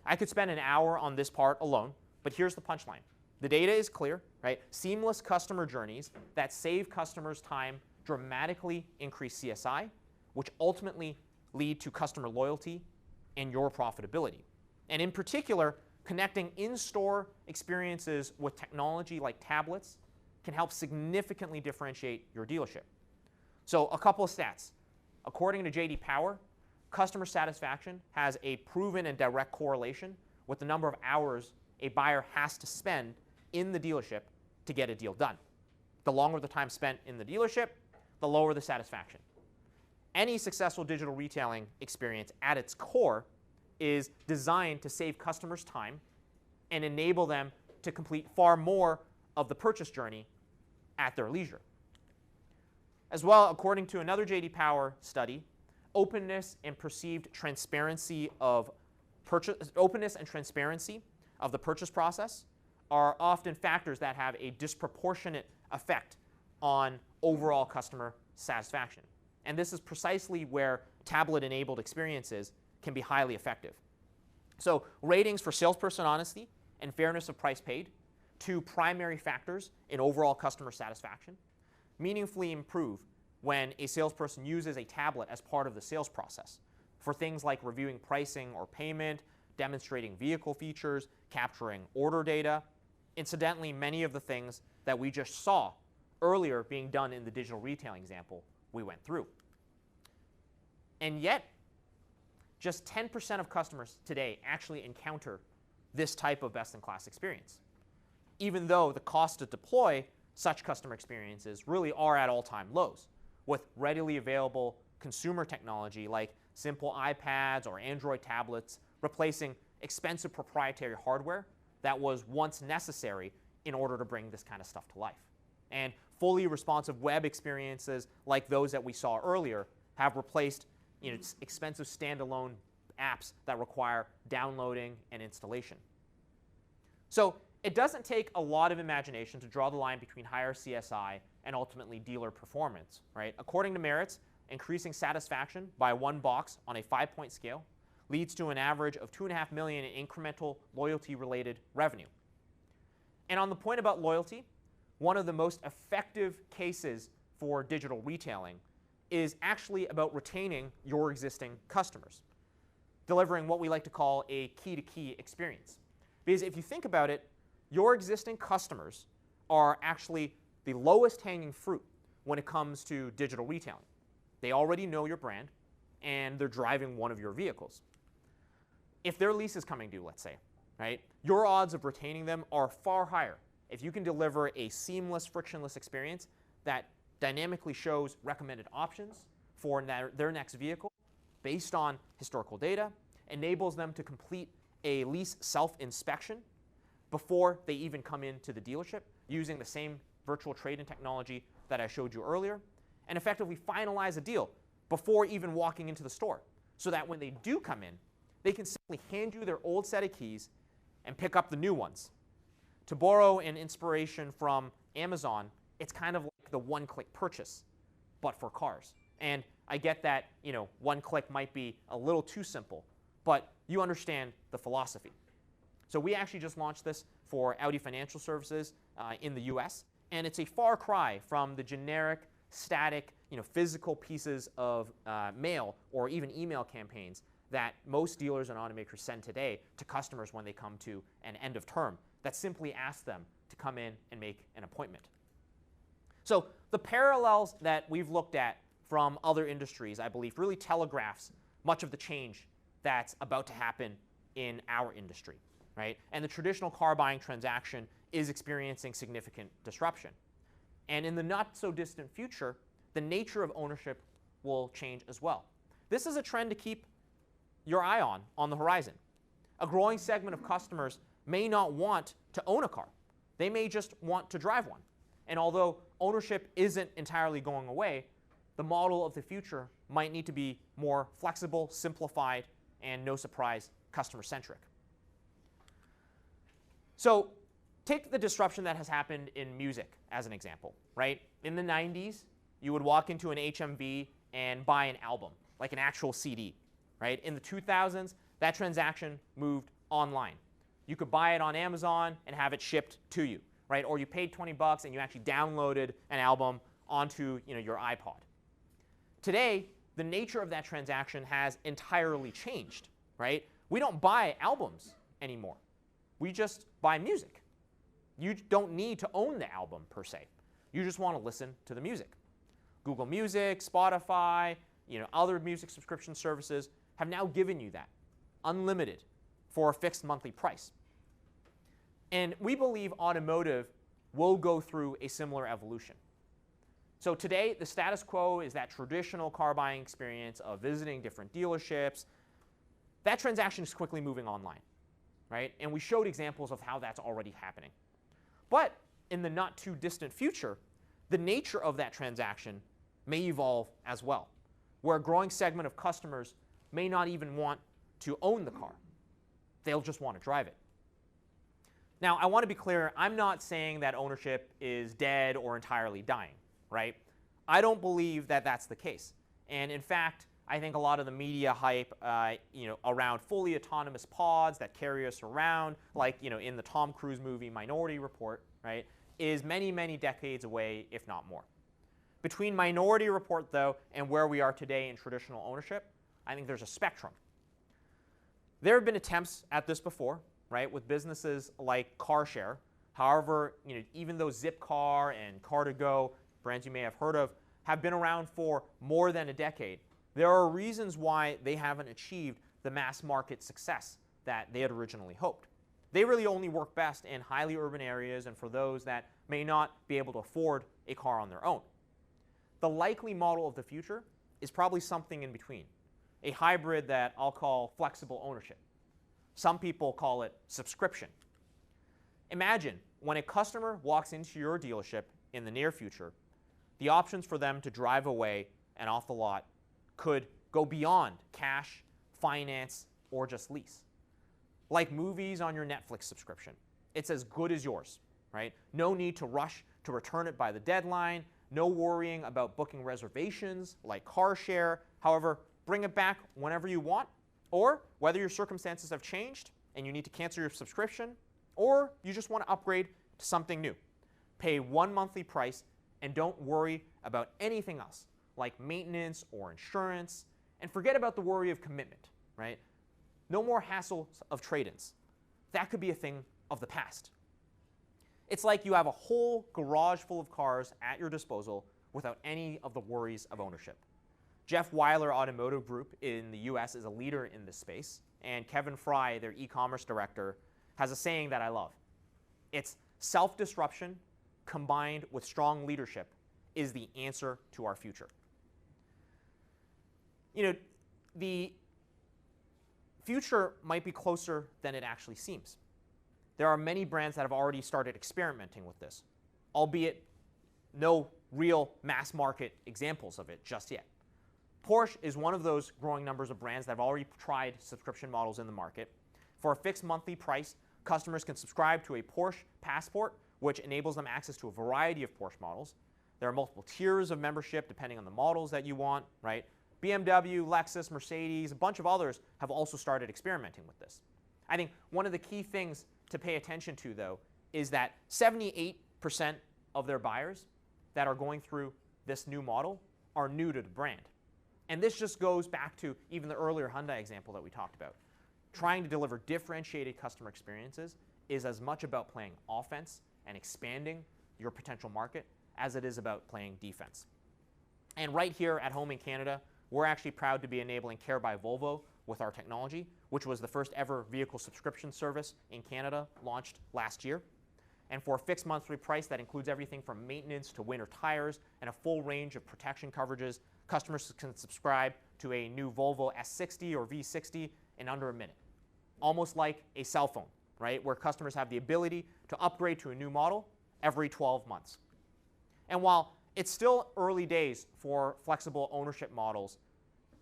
I could spend an hour on this part alone, but here's the punchline. The data is clear, right? Seamless customer journeys that save customers time dramatically increase CSI, which ultimately lead to customer loyalty and your profitability. And in particular, connecting in-store experiences with technology like tablets can help significantly differentiate your dealership. So a couple of stats. According to J.D. Power, customer satisfaction has a proven and direct correlation with the number of hours a buyer has to spend in the dealership to get a deal done. The longer the time spent in the dealership, the lower the satisfaction. Any successful digital retailing experience at its core is designed to save customers time and enable them to complete far more of the purchase journey at their leisure. As well, according to another J.D. Power study, openness and transparency of the purchase process are often factors that have a disproportionate effect on overall customer satisfaction. And this is precisely where tablet-enabled experiences can be highly effective. So ratings for salesperson honesty and fairness of price paid, two primary factors in overall customer satisfaction, meaningfully improve when a salesperson uses a tablet as part of the sales process for things like reviewing pricing or payment, demonstrating vehicle features, capturing order data. Incidentally, many of the things that we just saw earlier being done in the digital retailing example we went through. And yet, just 10% of customers today actually encounter this type of best-in-class experience, even though the cost to deploy such customer experiences really are at all-time lows, with readily available consumer technology like simple iPads or Android tablets replacing expensive proprietary hardware that was once necessary in order to bring this kind of stuff to life. And fully responsive web experiences like those that we saw earlier have replaced expensive standalone apps that require downloading and installation. So it doesn't take a lot of imagination to draw the line between higher CSI and ultimately dealer performance, right? According to Merits, increasing satisfaction by 1 box on a 5-point scale leads to an average of $2.5 million in incremental loyalty-related revenue. And on the point about loyalty, one of the most effective cases for digital retailing is actually about retaining your existing customers, delivering what we like to call a key-to-key experience. Because if you think about it, your existing customers are actually the lowest hanging fruit when it comes to digital retailing. They already know your brand, and they're driving one of your vehicles. If their lease is coming due, let's say, right, your odds of retaining them are far higher if you can deliver a seamless, frictionless experience that dynamically shows recommended options for their next vehicle based on historical data, enables them to complete a lease self-inspection before they even come into the dealership using the same virtual trade-in technology that I showed you earlier, and effectively finalize a deal before even walking into the store, so that when they do come in, they can simply hand you their old set of keys and pick up the new ones. To borrow an inspiration from Amazon, it's kind of like the one-click purchase, but for cars. And I get that, one click might be a little too simple, but you understand the philosophy. So we actually just launched this for Audi Financial Services in the US, and it's a far cry from the generic, static, physical pieces of mail or even email campaigns that most dealers and automakers send today to customers when they come to an end of term that simply ask them to come in and make an appointment. So the parallels that we've looked at from other industries, I believe, really telegraphs much of the change that's about to happen in our industry, right? And the traditional car buying transaction is experiencing significant disruption. And in the not so distant future, the nature of ownership will change as well. This is a trend to keep your eye on the horizon. A growing segment of customers may not want to own a car. They may just want to drive one. And although ownership isn't entirely going away, the model of the future might need to be more flexible, simplified, and no surprise, customer-centric. So take the disruption that has happened in music as an example, right? In the 90s, you would walk into an HMV and buy an album, like an actual CD, right? In the 2000s, that transaction moved online. You could buy it on Amazon and have it shipped to you, right? Or you paid 20 bucks and you actually downloaded an album onto your iPod. Today, the nature of that transaction has entirely changed, right? We don't buy albums anymore. We just buy music. You don't need to own the album per se. You just want to listen to the music. Google Music, Spotify, other music subscription services have now given you that, unlimited, for a fixed monthly price. And we believe automotive will go through a similar evolution. So today, the status quo is that traditional car buying experience of visiting different dealerships. That transaction is quickly moving online, right? And we showed examples of how that's already happening. But in the not too distant future, the nature of that transaction may evolve as well, where a growing segment of customers may not even want to own the car. They'll just want to drive it. Now, I want to be clear, I'm not saying that ownership is dead or entirely dying, right? I don't believe that that's the case. And in fact, I think a lot of the media hype around fully autonomous pods that carry us around, like in the Tom Cruise movie Minority Report, right, is many, many decades away, if not more. Between Minority Report, though, and where we are today in traditional ownership, I think there's a spectrum. There have been attempts at this before, right, with businesses like CarShare. However, even though Zipcar and Car2Go, brands you may have heard of, have been around for more than a decade, There are reasons why they haven't achieved the mass market success that they had originally hoped. They really only work best in highly urban areas and for those that may not be able to afford a car on their own. The likely model of the future is probably something in between, a hybrid that I'll call flexible ownership. Some people call it subscription. Imagine when a customer walks into your dealership in the near future, the options for them to drive away and off the lot could go beyond cash, finance, or just lease. Like movies on your Netflix subscription, it's as good as yours, right? No need to rush to return it by the deadline, no worrying about booking reservations like car share. However, bring it back whenever you want, or whether your circumstances have changed and you need to cancel your subscription, or you just want to upgrade to something new. Pay one monthly price and don't worry about anything else like maintenance or insurance, and forget about the worry of commitment, right? No more hassles of trade-ins. That could be a thing of the past. It's like you have a whole garage full of cars at your disposal without any of the worries of ownership. Jeff Weiler Automotive Group in the US is a leader in this space, and Kevin Fry, their e-commerce director, has a saying that I love. It's self-disruption combined with strong leadership is the answer to our future. You know, the future might be closer than it actually seems. There are many brands that have already started experimenting with this, albeit no real mass market examples of it just yet. Porsche is one of those growing numbers of brands that have already tried subscription models in the market. For a fixed monthly price, customers can subscribe to a Porsche Passport, which enables them access to a variety of Porsche models. There are multiple tiers of membership depending on the models that you want, right? BMW, Lexus, Mercedes, a bunch of others have also started experimenting with this. I think one of the key things to pay attention to, though, is that 78% of their buyers that are going through this new model are new to the brand. And this just goes back to even the earlier Hyundai example that we talked about. Trying to deliver differentiated customer experiences is as much about playing offense and expanding your potential market as it is about playing defense. And right here at home in Canada, we're actually proud to be enabling Care by Volvo with our technology, which was the first ever vehicle subscription service in Canada, launched last year. And for a fixed monthly price that includes everything from maintenance to winter tires and a full range of protection coverages, customers can subscribe to a new Volvo S60 or V60 in under a minute. Almost like a cell phone, right? Where customers have the ability to upgrade to a new model every 12 months. And while it's still early days for flexible ownership models,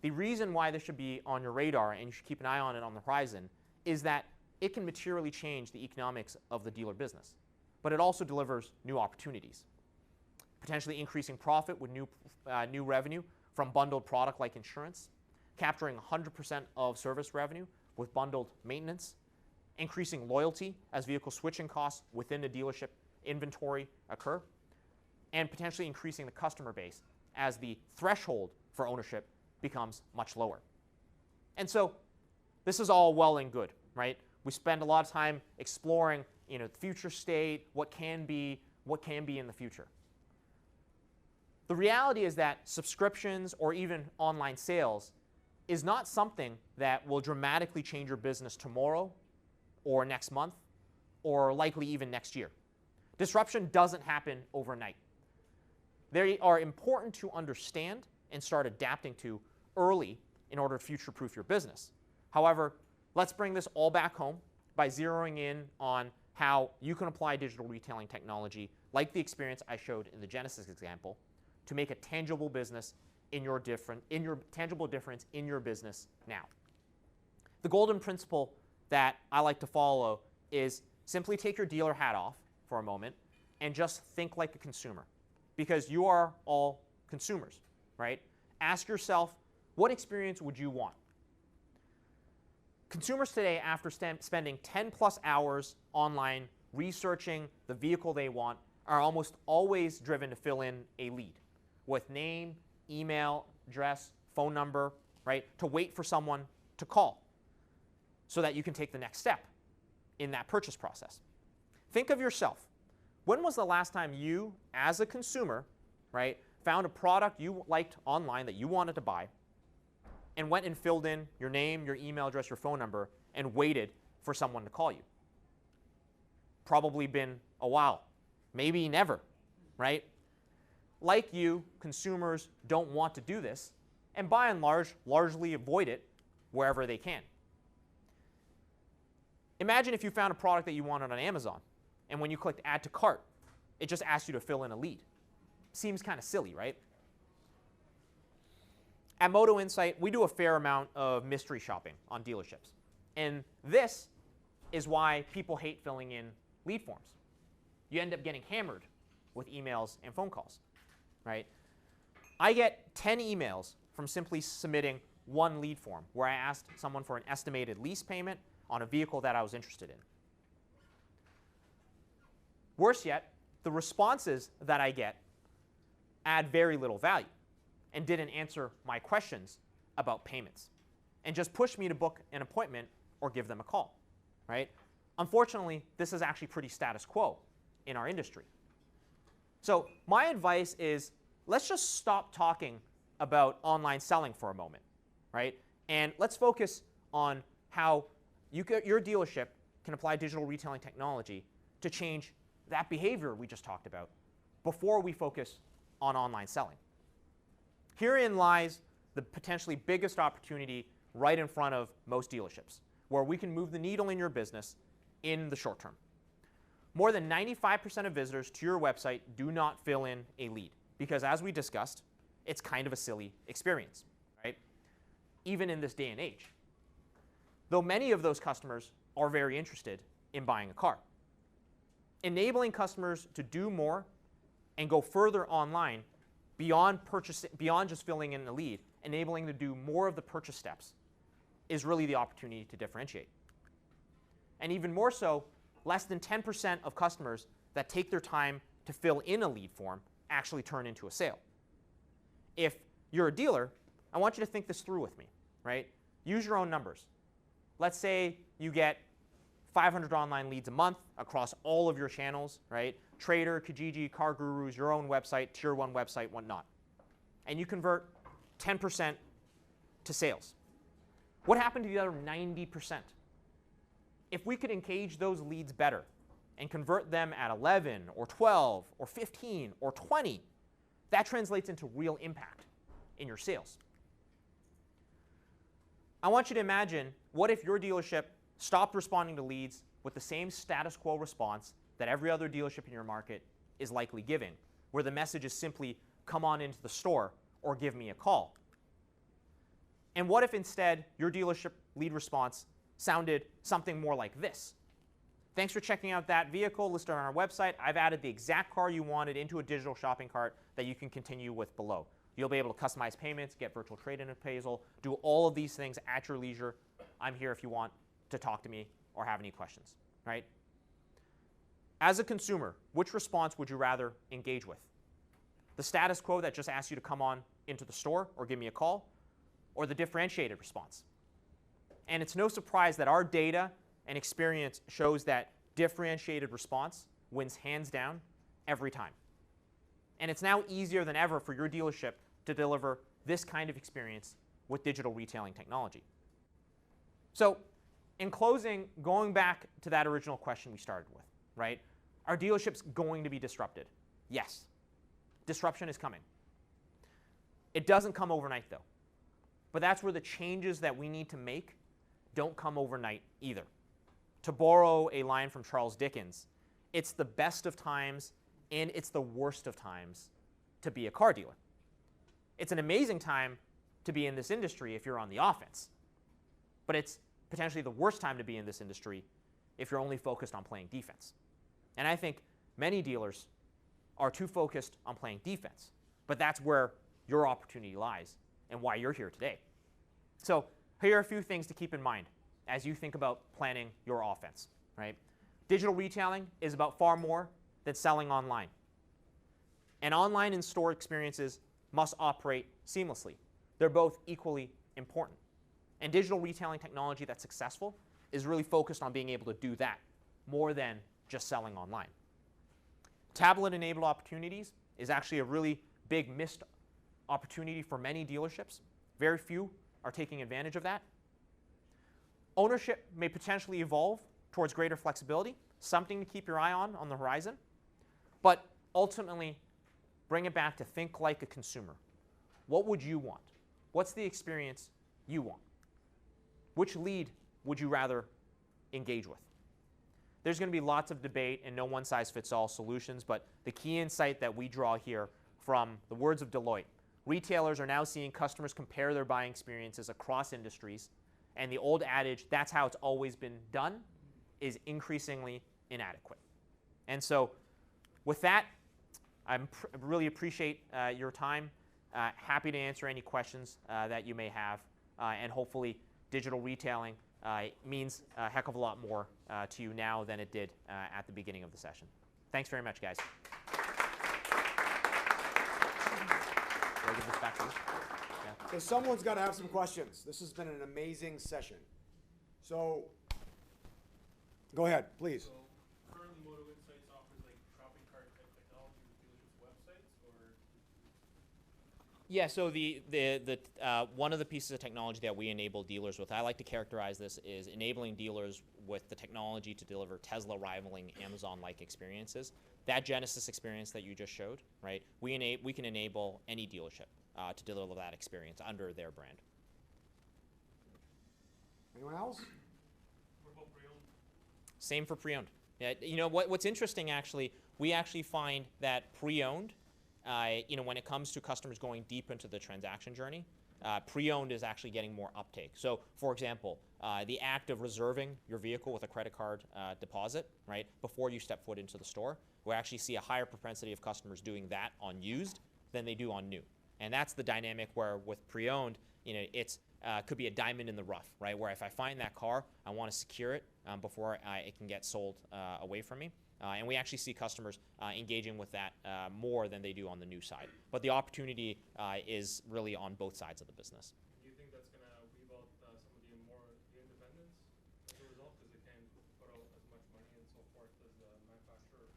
the reason why this should be on your radar and you should keep an eye on it on the horizon is that it can materially change the economics of the dealer business. But it also delivers new opportunities, potentially increasing profit with new revenue from bundled product like insurance, capturing 100% of service revenue with bundled maintenance, increasing loyalty as vehicle switching costs within the dealership inventory occur, and potentially increasing the customer base as the threshold for ownership becomes much lower. And so this is all well and good, right? We spend a lot of time exploring, the future state, what can be in the future. The reality is that subscriptions or even online sales is not something that will dramatically change your business tomorrow or next month or likely even next year. Disruption doesn't happen overnight. They are important to understand and start adapting to early in order to future-proof your business. However, let's bring this all back home by zeroing in on how you can apply digital retailing technology, like the experience I showed in the Genesis example, to make a tangible business tangible difference in your business now. The golden principle that I like to follow is simply take your dealer hat off for a moment and just think like a consumer, because you are all consumers, right? Ask yourself, what experience would you want? Consumers today, after spending 10 plus hours online researching the vehicle they want, are almost always driven to fill in a lead with name, email, address, phone number, right? To wait for someone to call so that you can take the next step in that purchase process. Think of yourself. When was the last time you, as a consumer, right, found a product you liked online that you wanted to buy, and went and filled in your name, your email address, your phone number, and waited for someone to call you. Probably been a while, maybe never, right? Like you, consumers don't want to do this, and by and large, largely avoid it wherever they can. Imagine if you found a product that you wanted on Amazon, and when you clicked Add to Cart, it just asked you to fill in a lead. Seems kind of silly, right? At MotoInsight, we do a fair amount of mystery shopping on dealerships. And this is why people hate filling in lead forms. You end up getting hammered with emails and phone calls, right? I get 10 emails from simply submitting one lead form where I asked someone for an estimated lease payment on a vehicle that I was interested in. Worse yet, the responses that I get add very little value and didn't answer my questions about payments and just push me to book an appointment or give them a call, right? Unfortunately, this is actually pretty status quo in our industry. So my advice is, let's just stop talking about online selling for a moment, right? And let's focus on how your dealership can apply digital retailing technology to change that behavior we just talked about before we focus on online selling. Herein lies the potentially biggest opportunity right in front of most dealerships, where we can move the needle in your business in the short term. More than 95% of visitors to your website do not fill in a lead because, as we discussed, it's kind of a silly experience, right? Even in this day and age. Though many of those customers are very interested in buying a car. Enabling customers to do more and go further online beyond just filling in the lead, enabling them to do more of the purchase steps is really the opportunity to differentiate. And even more so, less than 10% of customers that take their time to fill in a lead form actually turn into a sale. If you're a dealer, I want you to think this through with me, right? Use your own numbers. Let's say you get 500 online leads a month across all of your channels, right? Trader, Kijiji, Car Gurus, your own website, Tier 1 website, whatnot. And you convert 10% to sales. What happened to the other 90%? If we could engage those leads better and convert them at 11 or 12 or 15 or 20, that translates into real impact in your sales. I want you to imagine, what if your dealership stopped responding to leads with the same status quo response that every other dealership in your market is likely giving, where the message is simply, come on into the store or give me a call? And what if instead your dealership lead response sounded something more like this? Thanks for checking out that vehicle listed on our website. I've added the exact car you wanted into a digital shopping cart that you can continue with below. You'll be able to customize payments, get virtual trade-in appraisal, do all of these things at your leisure. I'm here if you want to talk to me or have any questions, right? As a consumer, which response would you rather engage with? The status quo that just asks you to come on into the store or give me a call, or the differentiated response? And it's no surprise that our data and experience shows that differentiated response wins hands down every time. And it's now easier than ever for your dealership to deliver this kind of experience with digital retailing technology. So in closing, going back to that original question we started with, right? Are dealerships going to be disrupted? Yes. Disruption is coming. It doesn't come overnight, though. But that's where the changes that we need to make don't come overnight either. To borrow a line from Charles Dickens, it's the best of times and it's the worst of times to be a car dealer. It's an amazing time to be in this industry if you're on the offense. But it's potentially the worst time to be in this industry if you're only focused on playing defense. And I think many dealers are too focused on playing defense. But that's where your opportunity lies and why you're here today. So here are a few things to keep in mind as you think about planning your offense, right? Digital retailing is about far more than selling online. And online and store experiences must operate seamlessly. They're both equally important. And digital retailing technology that's successful is really focused on being able to do that more than just selling online. Tablet-enabled opportunities is actually a really big missed opportunity for many dealerships. Very few are taking advantage of that. Ownership may potentially evolve towards greater flexibility, something to keep your eye on the horizon. But ultimately, bring it back to think like a consumer. What would you want? What's the experience you want? Which lead would you rather engage with? There's going to be lots of debate and no one-size-fits-all solutions, but the key insight that we draw here from the words of Deloitte, retailers are now seeing customers compare their buying experiences across industries, and the old adage, that's how it's always been done, is increasingly inadequate. And so with that, I really appreciate your time. Happy to answer any questions that you may have, and hopefully digital retailing means a heck of a lot more to you now than it did at the beginning of the session. Thanks very much, guys. Do I give this back to you? Yeah. So someone's got to have some questions. This has been an amazing session. So go ahead, please. So currently MotoInsight offers like shopping cart type technology with dealers' websites, or? Yeah, so one of the pieces of technology that we enable dealers with, I like to characterize this, is enabling dealers with the technology to deliver Tesla rivaling Amazon-like experiences. That Genesis experience that you just showed, right? We can enable any dealership to deliver that experience under their brand. Anyone else? What about pre-owned? Same for pre-owned. Yeah, you know what's interesting actually, we actually find that pre-owned, when it comes to customers going deep into the transaction journey, pre-owned is actually getting more uptake. So, for example, the act of reserving your vehicle with a credit card deposit, right, before you step foot into the store, we actually see a higher propensity of customers doing that on used than they do on new. And that's the dynamic where with pre-owned, it's could be a diamond in the rough, right, where if I find that car, I want to secure it before it can get sold away from me. And we actually see customers engaging with that more than they do on the new side. But the opportunity is really on both sides of the business. Do you think that's going to weave out some of the independents as a result, because they can't put out as much money and so forth as the manufacturer,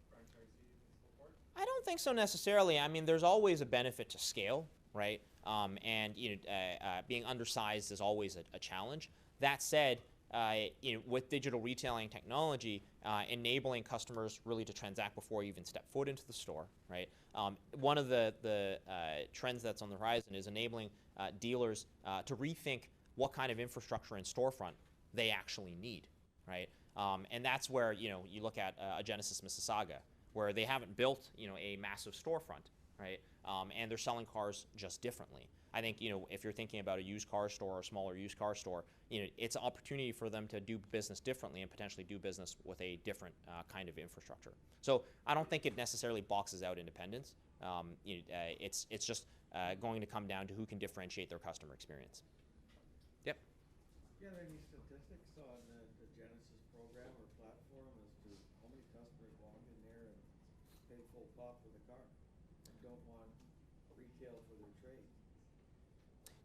franchisees, and so forth? I don't think so necessarily. I mean, there's always a benefit to scale, right? And being undersized is always a challenge. That said, with digital retailing technology, enabling customers really to transact before you even step foot into the store, right? One of the trends that's on the horizon is enabling dealers to rethink what kind of infrastructure and storefront they actually need, right? And that's where you look at a Genesis Mississauga, where they haven't built a massive storefront, right? And they're selling cars just differently. I think if you're thinking about a used car store or a smaller used car store, it's an opportunity for them to do business differently and potentially do business with a different kind of infrastructure. So I don't think it necessarily boxes out independence. It's just going to come down to who can differentiate their customer experience. Yep. Do you have any statistics on the Genesis program or platform as to how many customers walk in there and pay full pop for the car and don't want retail for their trade?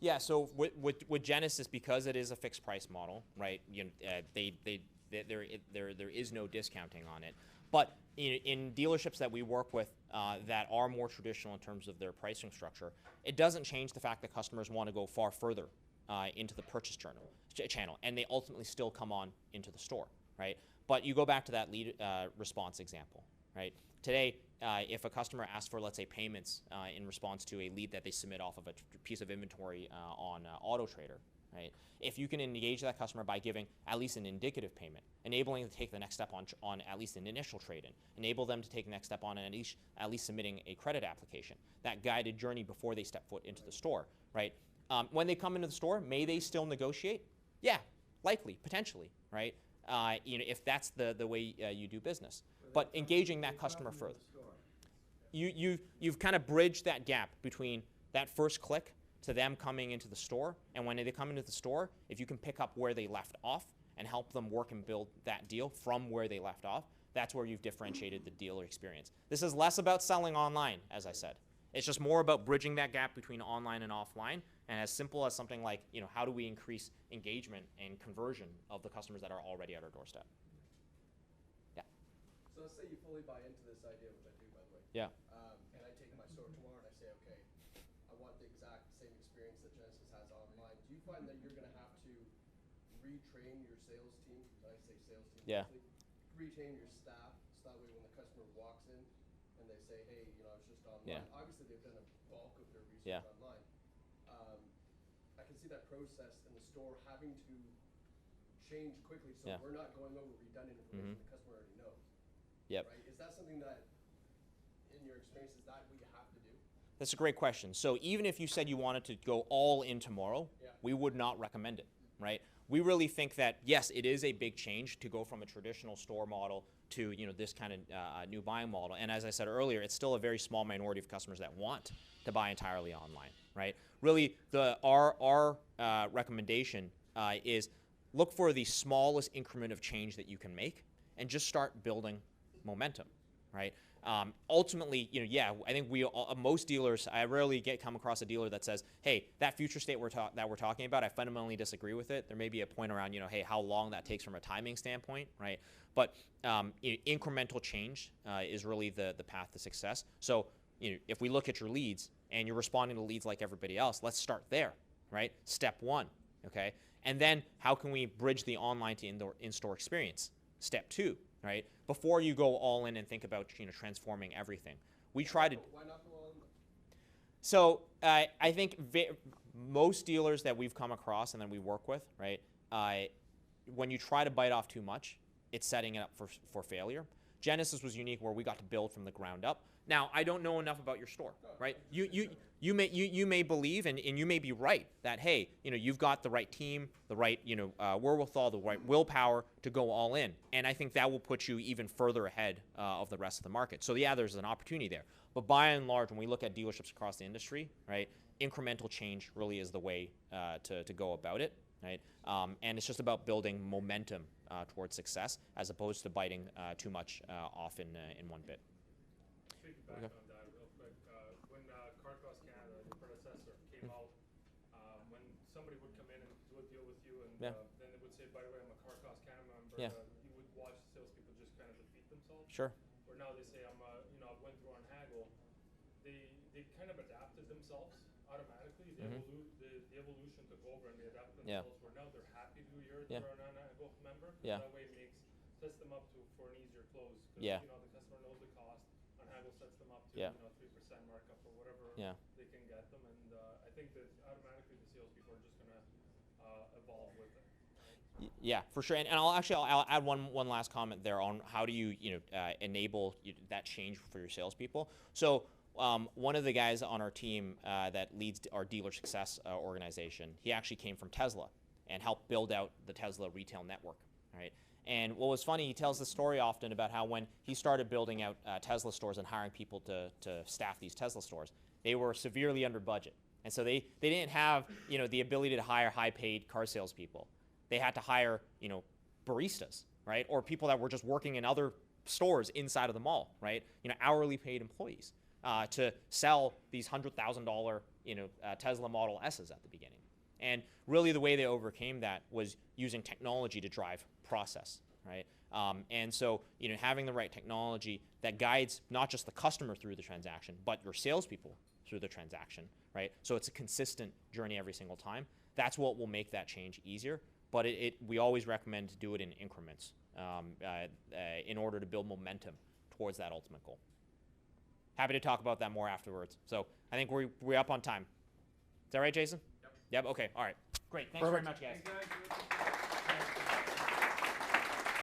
Yeah, so with Genesis, because it is a fixed price model, right? There is no discounting on it. But in dealerships that we work with that are more traditional in terms of their pricing structure, it doesn't change the fact that customers want to go far further into the purchase channel, and they ultimately still come on into the store, right? But you go back to that lead response example, right? Today, if a customer asks for, let's say, payments in response to a lead that they submit off of a piece of inventory on AutoTrader, right? If you can engage that customer by giving at least an indicative payment, enabling them to take the next step on at least an initial trade-in, enable them to take the next step on at least submitting a credit application, that guided journey before they step foot into the store, right? When they come into the store, may they still negotiate? Yeah, likely, potentially, right? If that's the way you do business. But engaging that customer further. You've kind of bridged that gap between that first click to them coming into the store, and when they come into the store, if you can pick up where they left off and help them work and build that deal from where they left off, that's where you've differentiated the dealer experience. This is less about selling online, as I said. It's just more about bridging that gap between online and offline, and as simple as something like, how do we increase engagement and conversion of the customers that are already at our doorstep? Yeah. So let's say you fully buy into this idea, which I do, by the way. Yeah. And I take it to my store tomorrow and I say, okay, I want the exact same experience that Genesis has online. Do find that you're going to have to retrain your sales team? I say sales team. Yeah. Mostly, retrain your staff so that way when the customer walks in and they say, hey, you know, I was just online. Yeah. Obviously, they've done a bulk of their research Yeah. online. I can see that process in the store having to change quickly so Yeah. we're not going over redundant information the customer already knows. Yep. Right? Is that something that, in your experience, is that what you have to do? That's a great question. So even if you said you wanted to go all in tomorrow, Yeah. we would not recommend it, right? We really think that, yes, it is a big change to go from a traditional store model to, you know, this kind of new buying model. And as I said earlier, it's still a very small minority of customers that want to buy entirely online, right? Really, our recommendation is look for the smallest increment of change that you can make and just start building momentum, right? Ultimately, you know, yeah, I think most dealers, I rarely come across a dealer that says, hey, that future state that we're talking about, I fundamentally disagree with it. There may be a point around, you know, hey, how long that takes from a timing standpoint, right? But incremental change is really the path to success. So, you know, if we look at your leads and you're responding to leads like everybody else, let's start there, right? Step one, okay? And then how can we bridge the online to in-store experience? Step two, right? Before you go all in and think about, you know, transforming everything. We try to. Why not go all in? So I think most dealers that we've come across and that we work with, right, when you try to bite off too much, it's setting it up for failure. Genesis was unique where we got to build from the ground up. Now, I don't know enough about your store, right? You may believe, and you may be right, that, hey, you know, you've got the right team, the right, you know, wherewithal, the right willpower to go all in. And I think that will put you even further ahead of the rest of the market. So yeah, there's an opportunity there. But by and large, when we look at dealerships across the industry, right, incremental change really is the way to go about it, right? And it's just about building momentum towards success as opposed to biting too much off in one bit. Piggyback on that real quick. When Car Cost Canada, your predecessor, came out, when somebody would come in and do a deal with you, and then they would say, by the way, I'm a Car Cost Canada member, you would watch the salespeople just kind of defeat themselves. Sure. Where now they say, you know, I went through on Haggle. They kind of adapted themselves automatically. The evolution took over and they adapted themselves. Where now they're happy to hear they're an Haggle member. Yeah. That way it sets them up for an easier close. Yeah. You know, the customer knows the cost. On Haggle sets them up to, Yeah. you know, 3% markup or whatever they can get them. And I think that automatically the salespeople are just going to evolve with it. Yeah, for sure. And I'll add one last comment there on how do you enable that change for your salespeople. So one of the guys on our team that leads our dealer success organization, he actually came from Tesla and helped build out the Tesla retail network, right? And what was funny, he tells the story often about how when he started building out Tesla stores and hiring people to staff these Tesla stores, they were severely under budget. And so they didn't have, you know, the ability to hire high-paid car salespeople. They had to hire, you know, baristas, right? Or people that were just working in other stores inside of the mall, right? You know, hourly paid employees to sell these $100,000, you know, Tesla Model S's at the beginning. And really the way they overcame that was using technology to drive process, right? And so, you know, having the right technology that guides not just the customer through the transaction, but your salespeople through the transaction, right? So it's a consistent journey every single time. That's what will make that change easier. But we always recommend to do it in increments in order to build momentum towards that ultimate goal. Happy to talk about that more afterwards. So I think we're up on time. Is that right, Jason? Yep. Okay. All right. Great. Thanks very much, guys. Hey guys,